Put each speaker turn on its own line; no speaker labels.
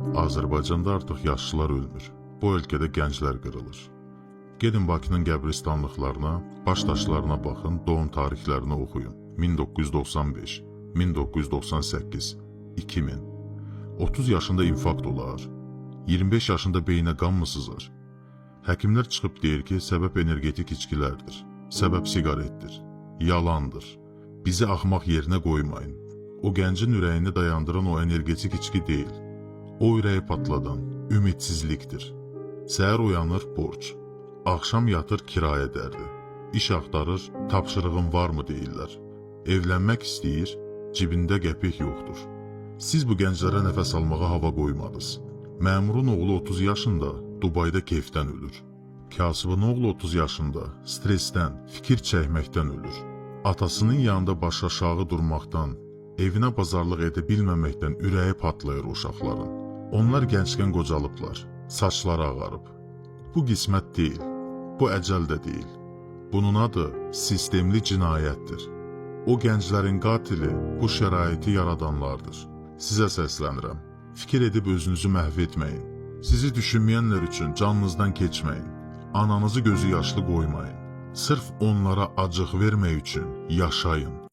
Azərbaycanda artıq yaşlılar ölmür. Bu ölkədə gənclər qırılır. Gedin Bakının qəbristanlıqlarına, baş daşlarına baxın, doğum tarixlərini oxuyun. 1995, 1998, 2000. 30 yaşında infarkt olar. 25 yaşında beynə qan mı sızar? Həkimlər çıxıb deyir ki, səbəb energetik içkilərdir. Səbəb siqaretdir. Yalandır. Bizi axmaq yerinə qoymayın. O gəncin ürəyini dayandıran o energetik içki deyil. O ürəyi patladan ümidsizlikdir. Səhər oyanır borc. Axşam yatır kirayə dərdi. İş axtarır, tapşırığın varmı deyirlər. Evlənmək istəyir, cibində qəpik yoxdur. Siz bu gənclərə nəfəs almağa hava qoymadınız. Məmurun oğlu 30 yaşında Dubayda keyfdən ölür. Kasıbın oğlu 30 yaşında stresdən, fikir çəkməkdən ölür. Atasının yanında baş aşağı durmaqdan, evinə bazarlıq edə bilməməkdən ürəyi patlayır uşaqların. Onlar gənckən qocalıblar, saçları ağarıb. Bu qismət deyil, bu əcəl də deyil. Bunun adı sistemli cinayətdir. O gənclərin qatili bu şəraiti yaradanlardır. Sizə səslənirəm. Fikir edib özünüzü məhv etməyin. Sizi düşünməyənlər üçün canınızdan keçməyin. Ananızı gözü yaşlı qoymayın. Sırf onlara acıq vermək üçün yaşayın.